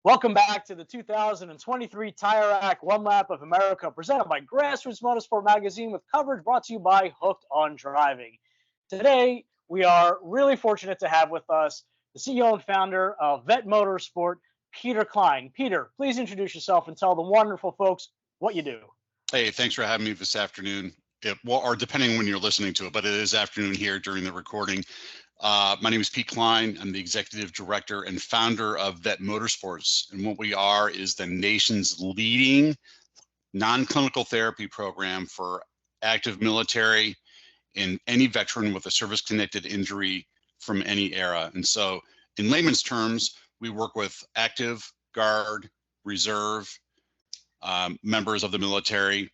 Welcome back to the 2023 Tire Rack One Lap of America, presented by Grassroots Motorsport Magazine, with coverage brought to you by Hooked on Driving. Today, we are really fortunate to have with us the CEO and founder of Vet Motorsport, Peter Cline. Peter, please introduce yourself and tell the wonderful folks what you do. Hey, thanks for having me this afternoon. Or depending on when you're listening to it, but it is afternoon here during the recording. My name is Pete Cline. I'm the executive director and founder of Vet Motorsports. And what we are is the nation's leading non-clinical therapy program for active military and any veteran with a service-connected injury from any era. And so in layman's terms, we work with active, guard, reserve, members of the military,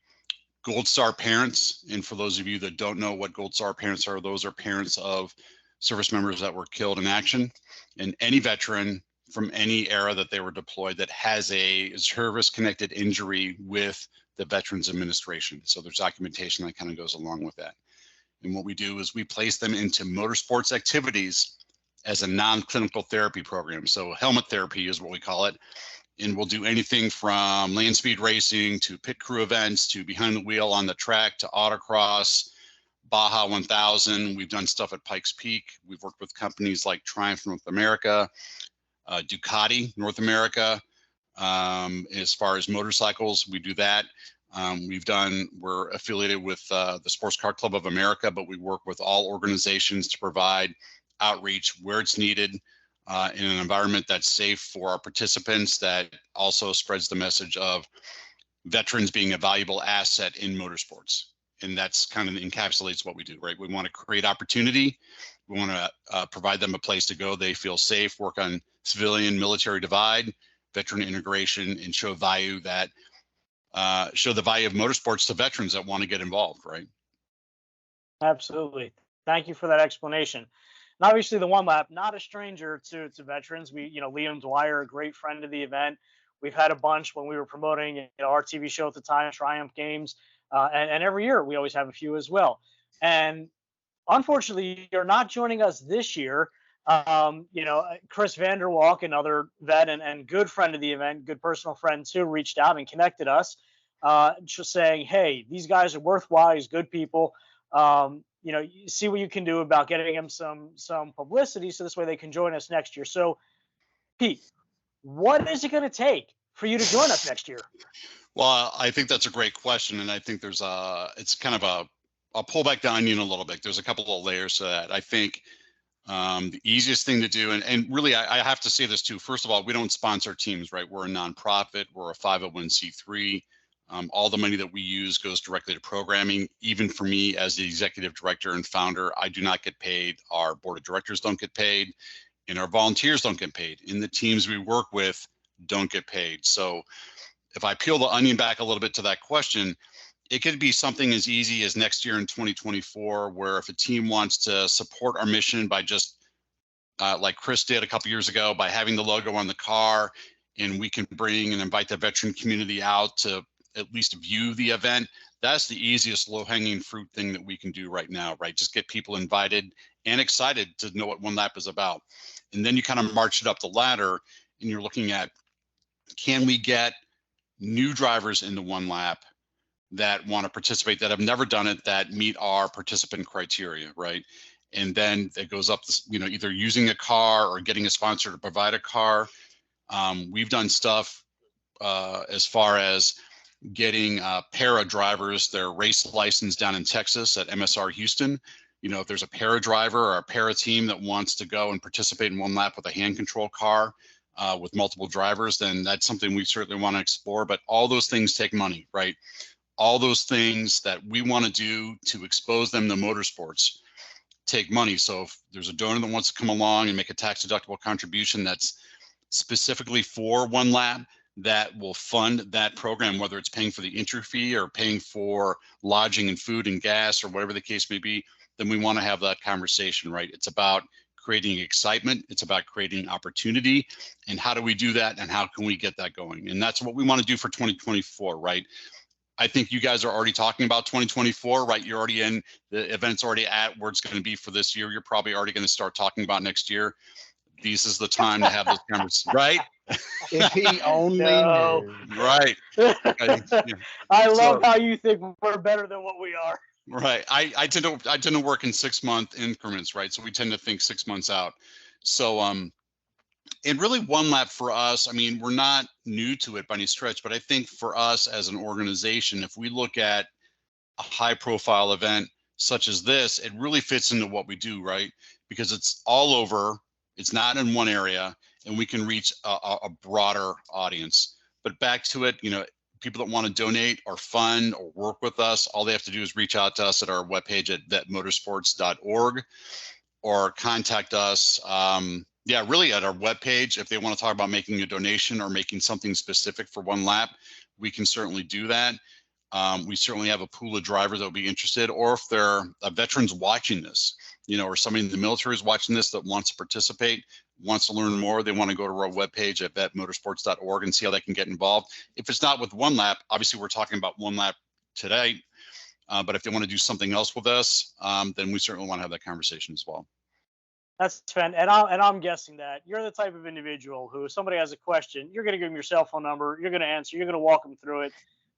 Gold Star parents. And for those of you that don't know what Gold Star parents are, those are parents of service members that were killed in action, and any veteran from any era that they were deployed that has a service-connected injury with the Veterans Administration. So there's documentation that kind of goes along with that. And what we do is we place them into motorsports activities as a non-clinical therapy program. So helmet therapy is what we call it. And we'll do anything from land speed racing to pit crew events to behind the wheel on the track to autocross, Baja 1000. We've done stuff at Pikes Peak. We've worked with companies like Triumph North America, Ducati North America. As far as motorcycles, we do that. We're affiliated with the Sports Car Club of America, but we work with all organizations to provide outreach where it's needed in an environment that's safe for our participants, that also spreads the message of veterans being a valuable asset in motorsports. And that's kind of encapsulates what we do, right? We want to create opportunity. We want to provide them a place to go. They feel safe, work on civilian military divide, veteran integration, and show the value of motorsports to veterans that want to get involved, right? Absolutely. Thank you for that explanation. And obviously, the One Lap, not a stranger to veterans. Liam Dwyer, a great friend of the event. We've had a bunch when we were promoting our TV show at the time, Triumph Games. And every year we always have a few as well. And unfortunately, you're not joining us this year. Chris Vanderwalk, another vet and good friend of the event, good personal friend too, reached out and connected us, just saying, hey, these guys are worthwhile, he's good people. See what you can do about getting them some publicity so this way they can join us next year. So, Pete, what is it going to take for you to join us next year? Well, I think that's a great question, and I think it's kind of I'll pull back the onion a little bit. There's a couple of layers to that. I think the easiest thing to do, and really I have to say this too. First of all, we don't sponsor teams, right? We're a nonprofit. We're a 501c3. All the money that we use goes directly to programming. Even for me as the executive director and founder, I do not get paid. Our board of directors don't get paid, and our volunteers don't get paid. And the teams we work with don't get paid. So if I peel the onion back a little bit to that question, it could be something as easy as next year in 2024, where if a team wants to support our mission by just like Chris did a couple years ago, by having the logo on the car, and we can bring and invite the veteran community out to at least view the event. That's the easiest low-hanging fruit thing that we can do right now, right? Just get people invited and excited to know what One Lap is about. And then you kind of march it up the ladder, and you're looking at, can we get new drivers into One Lap that want to participate, that have never done it, that meet our participant criteria, right? And then it goes up, either using a car or getting a sponsor to provide a car. We've done stuff as far as getting para drivers their race license down in Texas at MSR Houston. If there's a para driver or a para team that wants to go and participate in One Lap with a hand control car, with multiple drivers, then that's something we certainly want to explore. But all those things take money, right? All those things that we want to do to expose them to motorsports take money. So if there's a donor that wants to come along and make a tax deductible contribution that's specifically for One Lap, that will fund that program, whether it's paying for the entry fee or paying for lodging and food and gas or whatever the case may be, then we want to have that conversation, right? It's about creating excitement. It's about creating opportunity. And how do we do that? And how can we get that going? And that's what we want to do for 2024, right? I think you guys are already talking about 2024, right? You're already in, the event's already at where it's going to be for this year. You're probably already going to start talking about next year. This is the time to have those conversations, right? If he only No. knew. Right. Yeah. I love So, how you think we're better than what we are. right. I tend to work in 6-month increments, right? So we tend to think 6 months out. So and really one lap for us, I mean, we're not new to it by any stretch, but I think for us as an organization, if we look at a high profile event such as this, it really fits into what we do, right? Because it's all over, it's not in one area, and we can reach a broader audience. But back to it, you know, people that want to donate or fund or work with us, all they have to do is reach out to us at our webpage at vetmotorsports.org or contact us. Yeah, really at our webpage. If they want to talk about making a donation or making something specific for one lap, we can certainly do that. We certainly have a pool of drivers that will be interested, or if they're veterans watching this, you know, or somebody in the military is watching this that wants to participate, wants to learn more, they want to go to our webpage at vetmotorsports.org and see how they can get involved. If it's not with one lap, obviously we're talking about one lap today, but if they want to do something else with us, then we certainly want to have that conversation as well. That's fun. And I'm guessing that you're the type of individual who, if somebody has a question, you're going to give them your cell phone number, you're going to answer, you're going to walk them through it.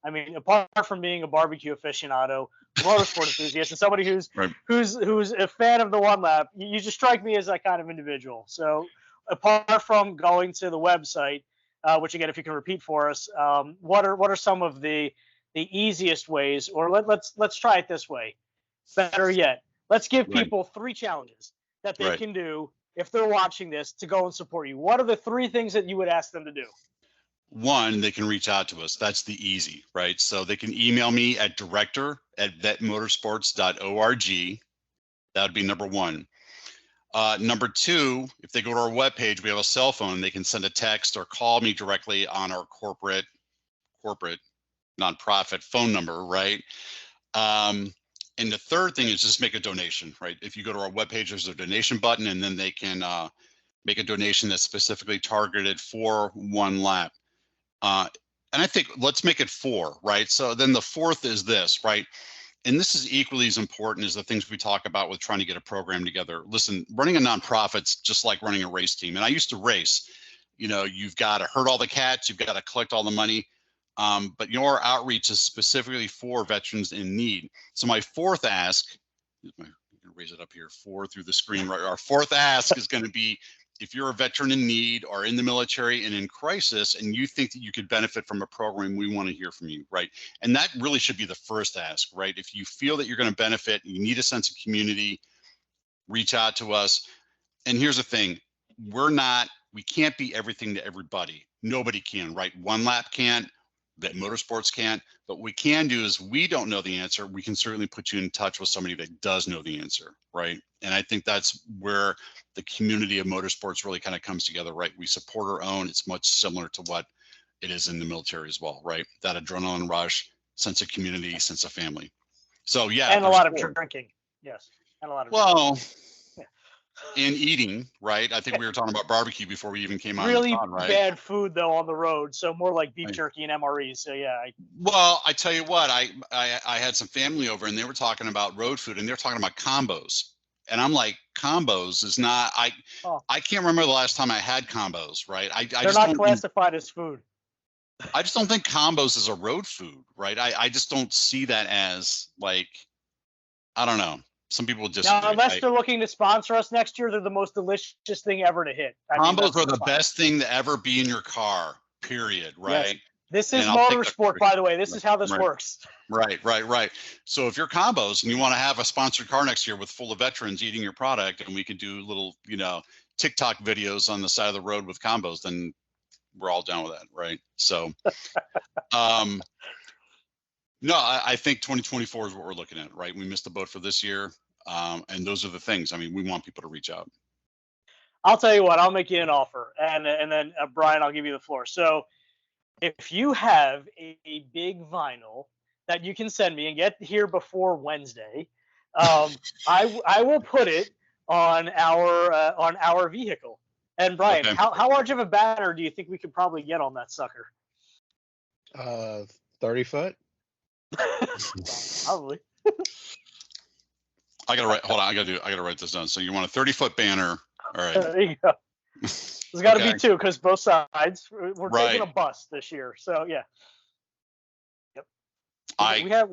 I mean, apart from being a barbecue aficionado, motorsport enthusiast, and somebody who's Right. who's a fan of the one lap, you just strike me as that kind of individual. So, apart from going to the website, which again, if you can repeat for us, what are some of the easiest ways, or let's try it this way. Better yet, let's give Right. people 3 challenges that they Right. can do if they're watching this to go and support you. What are the 3 things that you would ask them to do? One, they can reach out to us. That's the easy, right? So they can email me at director@vetmotorsports.org. That would be number one. Number two, if they go to our webpage, we have a cell phone. They can send a text or call me directly on our corporate nonprofit phone number, right? And the third thing is just make a donation, right? If you go to our webpage, there's a donation button, and then they can make a donation that's specifically targeted for one lap. And I think let's make it 4, right? So then the fourth is this, right? And this is equally as important as the things we talk about with trying to get a program together. Listen, running a nonprofit's just like running a race team. And I used to race. You know, you've got to herd all the cats, you've got to collect all the money. But your outreach is specifically for veterans in need. So my fourth ask, I'm going to raise it up here, 4 through the screen, right? Our fourth ask is going to be, if you're a veteran in need or in the military and in crisis, and you think that you could benefit from a program, we want to hear from you, right? And that really should be the first ask, right? If you feel that you're going to benefit, you need a sense of community, reach out to us. And here's the thing, we can't be everything to everybody. Nobody can, right? One lap can't, that motorsports can't, but what we can do is, we don't know the answer, we can certainly put you in touch with somebody that does know the answer, right? And I think that's where the community of motorsports really kind of comes together, right? We support our own. It's much similar to what it is in the military as well, right? That adrenaline rush, sense of community, sense of family. So yeah, And a lot of drinking. Yes, and a lot of drinking. And eating, right? I think we were talking about barbecue before we even came on. Really on, right? bad food though on the road, so more like beef jerky and MREs. So yeah. Well, I tell you what, I had some family over, and they were talking about road food, and they're talking about combos, and I'm like, combos is not. I can't remember the last time I had combos, right? They're not classified as food. I just don't think combos is a road food, right? I just don't see that as, like, I don't know. Some people disagree. Now, unless they're looking to sponsor us next year, they're the most delicious thing ever to hit. Combos are the best thing to ever be in your car, period, right? Yes. This is motorsport, by the way. This is how this works. Right. So if you're combos and you want to have a sponsored car next year with full of veterans eating your product, and we could do little, TikTok videos on the side of the road with combos, then we're all down with that, right? So, no, I think 2024 is what we're looking at, right? We missed the boat for this year, and those are the things. I mean, we want people to reach out. I'll tell you what, I'll make you an offer, and then Bryan, I'll give you the floor. So, if you have a big vinyl that you can send me and get here before Wednesday, I will put it on our vehicle. And Bryan, okay. How large of a banner do you think we could probably get on that sucker? 30 foot. Probably. I gotta write this down. So you want a 30-foot banner? All right. There you go. There's got to Okay. be two because both sides. We're taking a Right. bus this year, so yeah. Yep. I We got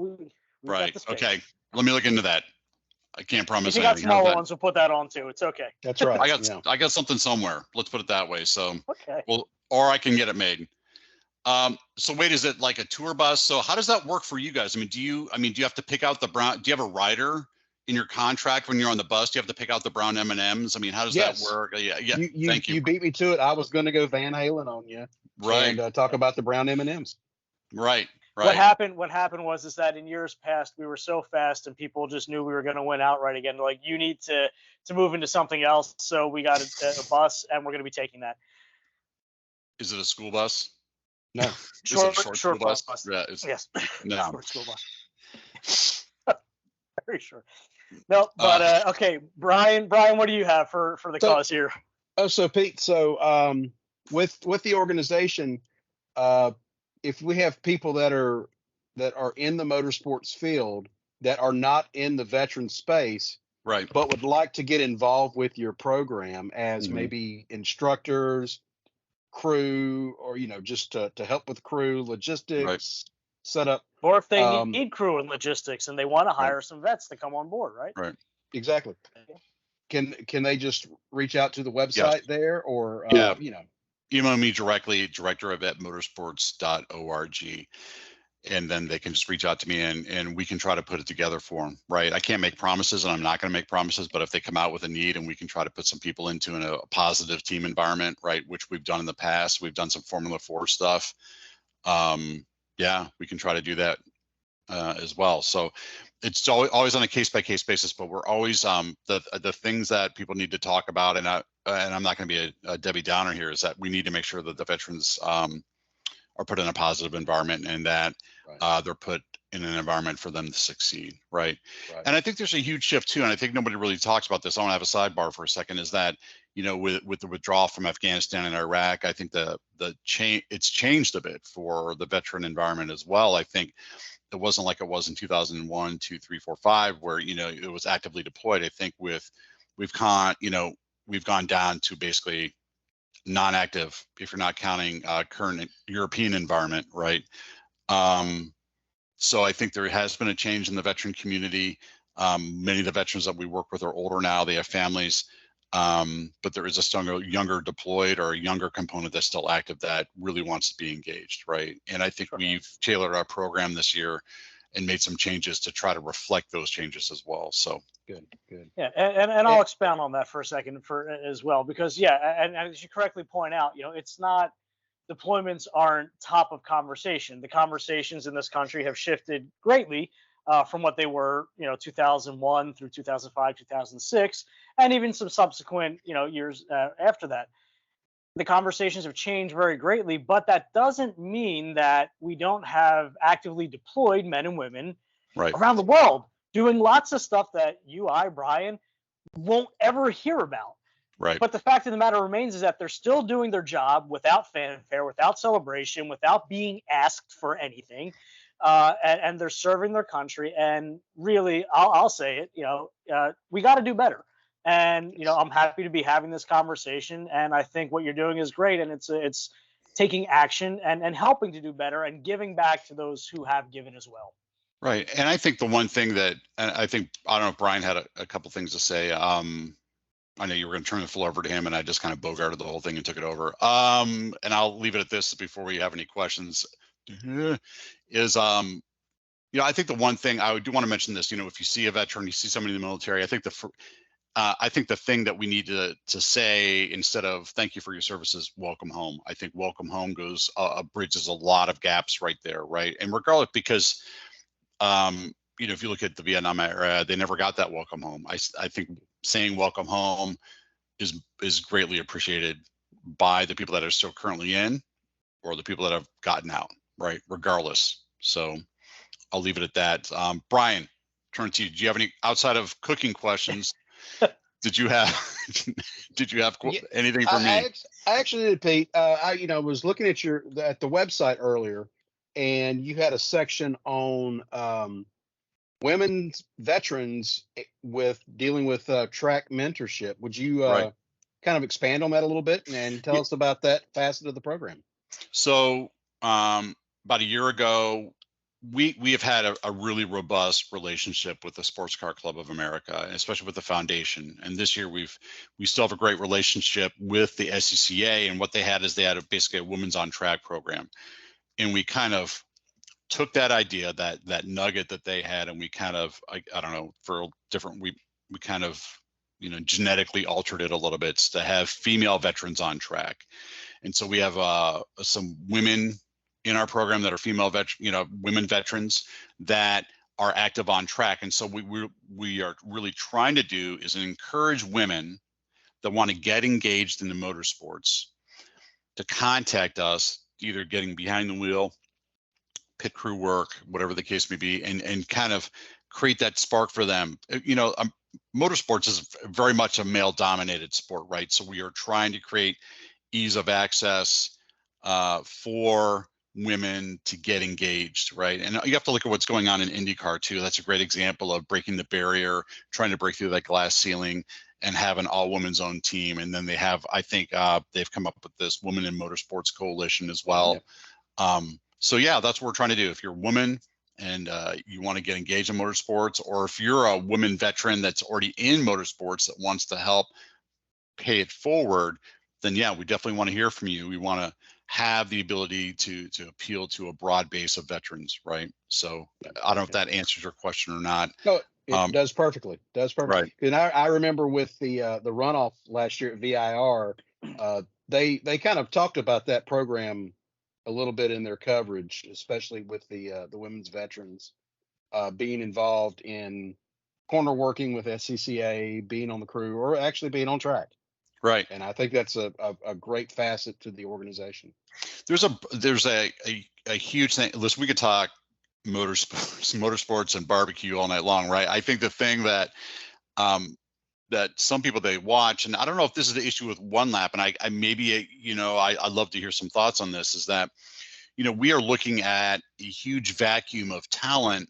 right. the space. Okay. Let me look into that. I can't promise If you got anything. How's smaller that? ones, we'll put that on too. It's okay. That's right. I got something somewhere. Let's put it that way. So, Okay. well, or I can get it made. So wait, is it like a tour bus? So how does that work for you guys? Do you have to pick out the brown? Do you have a rider in your contract when you're on the bus? Do you have to pick out the brown M&Ms? How does that work? Yeah. Thank you. You beat me to it. I was going to go Van Halen on you, Right. and talk about the brown M&Ms. Right. What happened was that in years past we were so fast and people just knew we were going to win outright again. They're like, you need to move into something else. So we got a bus and we're going to be taking that. Is it a school bus? No. Short school bus? Yeah, yes. No. Short school bus. Very short. No, but okay, Brian, what do you have for the cause here? Oh, so Pete, with the organization, if we have people that are in the motorsports field that are not in the veteran space, right, but would like to get involved with your program as Mm-hmm. maybe instructors, crew, or just to help with crew logistics, setup, or if they need crew and logistics and they want to hire some vets to come on board, right? Right. Exactly. Can they just reach out to the website there, or email me directly, director@vetmotorsports.org, and then they can just reach out to me and we can try to put it together for them. Right. I can't make promises and I'm not going to make promises, but if they come out with a need and we can try to put some people into a positive team environment, right, which we've done in the past, we've done some Formula 4 stuff. We can try to do that as well. So it's always on a case-by-case basis, but we're always the things that people need to talk about, and I'm not going to be a Debbie Downer here, is that we need to make sure that the veterans are put in a positive environment and that they're put in an environment for them to succeed, right? And I think there's a huge shift too, and I think nobody really talks about this. I want to have a sidebar for a second, is that with the withdrawal from Afghanistan and Iraq, I think it's changed a bit for the veteran environment as well. I think it wasn't like it was in 2001, 2, 3, 4, 5, where it was actively deployed. I think we've gone down to basically non-active, if you're not counting current European environment, right? So I think there has been a change in the veteran community. Many of the veterans that we work with are older now; they have families, but there is a younger deployed or a younger component that's still active that really wants to be engaged, right? And I think we've tailored our program this year and made some changes to try to reflect those changes as well. So good. Yeah, and I'll expound on that for a second as well, because and as you correctly point out, it's not, deployments aren't top of conversation. The conversations in this country have shifted greatly from what they were, 2001 through 2005, 2006, and even some subsequent, years after that. The conversations have changed very greatly, but that doesn't mean that we don't have actively deployed men and women around the world doing lots of stuff that Brian, won't ever hear about. Right. But the fact of the matter remains is that they're still doing their job without fanfare, without celebration, without being asked for anything, and they're serving their country. And really, I'll say it, we got to do better. And I'm happy to be having this conversation, and I think what you're doing is great, and it's taking action and helping to do better and giving back to those who have given as well. Right. And I think the one thing that, and I don't know if Brian had a couple things to say. I know you were going to turn the floor over to him, and I just kind of bogarted the whole thing and took it over. And I'll leave it at this before we have any questions. Is I think the one thing I do want to mention this. If you see a veteran, you see somebody in the military, I think the thing that we need to say, instead of "thank you for your services," "welcome home." I think "welcome home" bridges a lot of gaps right there, right? And regardless, because if you look at the Vietnam era, they never got that welcome home. I think saying "welcome home" is greatly appreciated by the people that are still currently in, or the people that have gotten out, right? Regardless. So I'll leave it at that. Brian, turn to you. Do you have any, outside of cooking questions? Did you have anything for me? I actually did, Pete. I was looking at the website earlier, and you had a section on women's veterans with dealing with track mentorship. Would you kind of expand on that a little bit and tell us about that facet of the program? So about a year ago, we have had a really robust relationship with the Sports Car Club of America, especially with the foundation. And this year we still have a great relationship with the SCCA. And what they had is they had basically a women's on track program. And we kind of took that idea, that nugget that they had, and we kind of, I don't know, for different, we kind of, genetically altered it a little bit to have female veterans on track. And so we have some women in our program that are female women veterans that are active on track. And so we are really trying to do is encourage women that want to get engaged in the motorsports to contact us, either getting behind the wheel, pit crew work, whatever the case may be, and kind of create that spark for them. Motorsports is very much a male dominated sport, right? So we are trying to create ease of access for women to get engaged, right? And you have to look at what's going on in IndyCar too. That's a great example of breaking the barrier, trying to break through that glass ceiling and have an all women's own team. And then they have, I think they've come up with this Women in Motorsports Coalition as well. Yep. So yeah, that's what we're trying to do. If you're a woman and you want to get engaged in motorsports, or if you're a woman veteran that's already in motorsports that wants to help pay it forward, then yeah, we definitely want to hear from you. We want to have the ability to appeal to a broad base of veterans, right? So I don't know if that answers your question or not. No, it does perfectly. Right. And I remember with the runoff last year at VIR, they kind of talked about that program a little bit in their coverage, especially with the women's veterans being involved in corner working with SCCA, being on the crew, or actually being on track. Right. And I think that's a great facet to the organization. There's a huge thing. Listen, we could talk motorsports and barbecue all night long, right? I think the thing that that some people, they watch, and I don't know if this is the issue with One Lap, and I maybe, I'd love to hear some thoughts on this, is that, we are looking at a huge vacuum of talent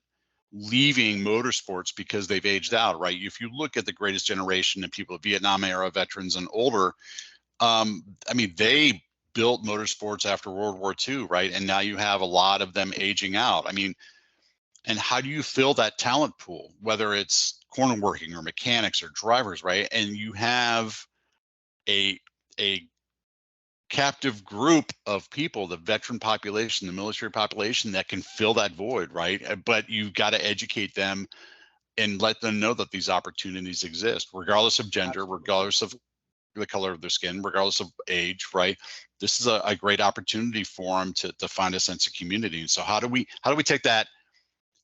leaving motorsports because they've aged out, right? If you look at the greatest generation of people, Vietnam era veterans and older, they built motorsports after World War II, right? And now you have a lot of them aging out. And how do you fill that talent pool, whether it's corner working or mechanics or drivers, right? And you have a captive group of people, the veteran population, the military population, that can fill that void, right? But you've got to educate them and let them know that these opportunities exist, regardless of gender, Absolutely. Regardless of the color of their skin, regardless of age, right? This is a great opportunity for them to find a sense of community. And so how do we take that?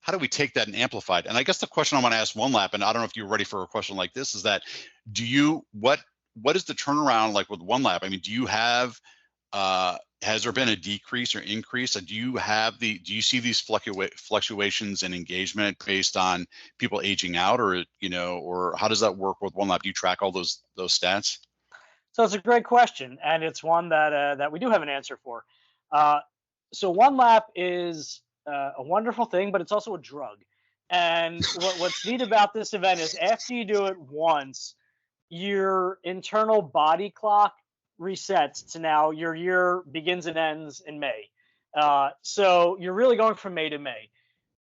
How do we take that and amplify it? And I guess the question I want to ask One Lap, and I don't know if you're ready for a question like this, is that what is the turnaround like with One Lap? Do you have, has there been a decrease or increase? Do you see these fluctuations in engagement based on people aging out, or how does that work with One Lap? Do you track all those stats? So it's a great question, and it's one that we do have an answer for. So One Lap is a wonderful thing, but it's also a drug. And what's neat about this event is after you do it once, your internal body clock resets to now your year begins and ends in May. So you're really going from May to May.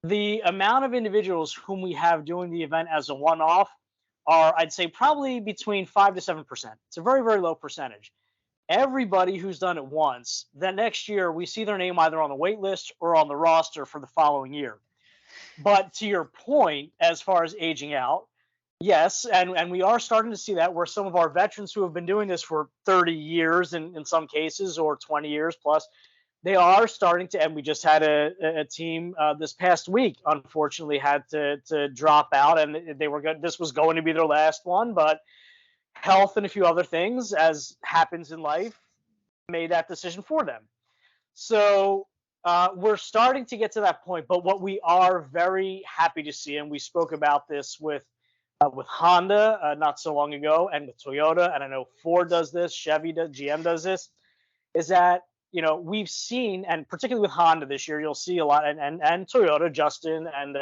The amount of individuals whom we have doing the event as a one-off are, I'd say, probably between 5 to 7%. It's a very, very low percentage. Everybody who's done it once, then next year we see their name either on the wait list or on the roster for the following year. But to your point, as far as aging out, yes, and we are starting to see that, where some of our veterans who have been doing this for 30 years in some cases, or 20 years plus, they are starting to, and we just had a team this past week, unfortunately, had to drop out, and they were good. This was going to be their last one, but health and a few other things, as happens in life, made that decision for them. So we're starting to get to that point. But what we are very happy to see, and we spoke about this with Honda not so long ago, and with Toyota, and I know Ford does this, Chevy does, GM does this, is that we've seen, and particularly with Honda this year, you'll see a lot, and Toyota, Justin, and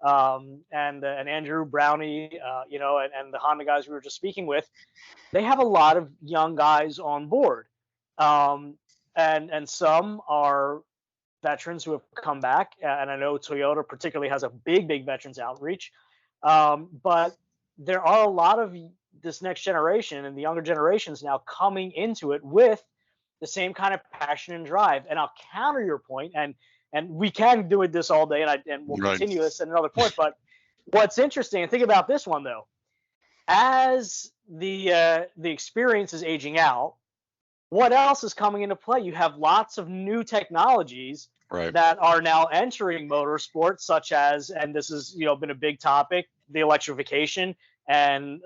and Andrew Brownie, and the Honda guys we were just speaking with, they have a lot of young guys on board, and some are veterans who have come back, and I know Toyota particularly has a big veterans outreach, but there are a lot of this next generation and the younger generations now coming into it with the same kind of passion and drive. And I'll counter your point, and we can do it this all day, and we'll continue this at another point. But what's interesting, and think about this one though, as the experience is aging out, what else is coming into play? You have lots of new technologies that are now entering motorsports, such as, and this has been a big topic, the electrification, and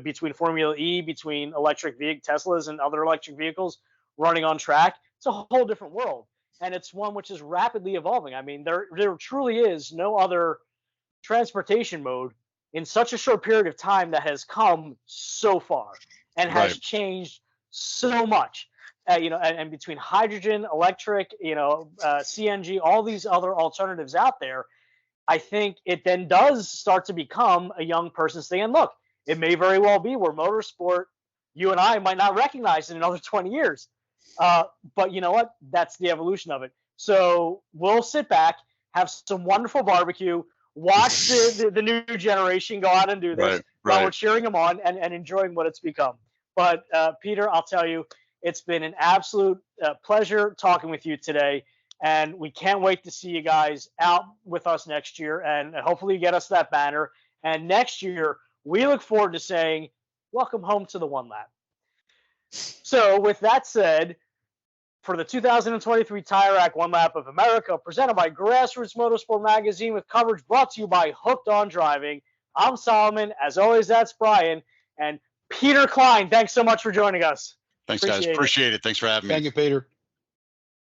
between Formula E, between electric Teslas and other electric vehicles running on track. It's a whole different world, and it's one which is rapidly evolving. I mean, there truly is no other transportation mode in such a short period of time that has come so far and has changed so much. And between hydrogen, electric, CNG, all these other alternatives out there, I think it then does start to become a young person's thing. And look, it may very well be where motorsport, you and I might not recognize in another 20 years. But you know what? That's the evolution of it. So we'll sit back, have some wonderful barbecue, watch the new generation go out and do this while we're cheering them on and enjoying what it's become. But Peter, I'll tell you, it's been an absolute pleasure talking with you today. And we can't wait to see you guys out with us next year, and hopefully you get us that banner. And next year, we look forward to saying, welcome home to the One Lap. So with that said, for the 2023 Tire Rack One Lap of America, presented by Grassroots Motorsport Magazine, with coverage brought to you by Hooked on Driving, I'm Solomon. As always, that's Bryan. And Peter Cline, thanks so much for joining us. Thanks, guys. Appreciate it. Thanks for having me. Thank you, Peter.